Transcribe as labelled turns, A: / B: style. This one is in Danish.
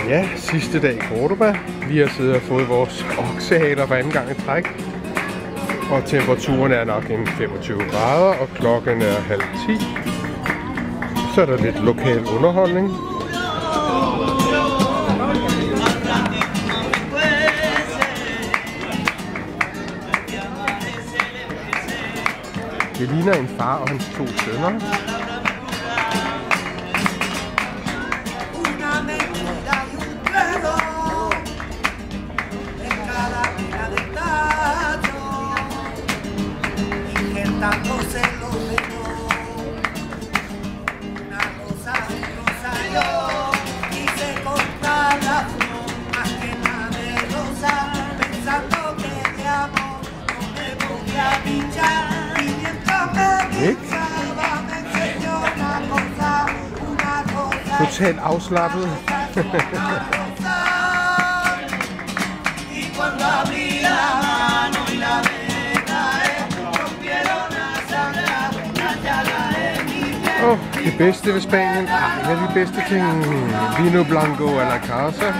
A: Ja, sidste dag i Cordoba. Vi har siddet og fået vores oksehaler for anden gang i træk. Og temperaturen er nok en 25 grader, og klokken er 9:30. Så er der lidt lokal underholdning. Det ligner en far og hans 2 sønner. Totalt afslappet. Det bedste ved Spanien, en af de bedste ting, vino blanco a la casa.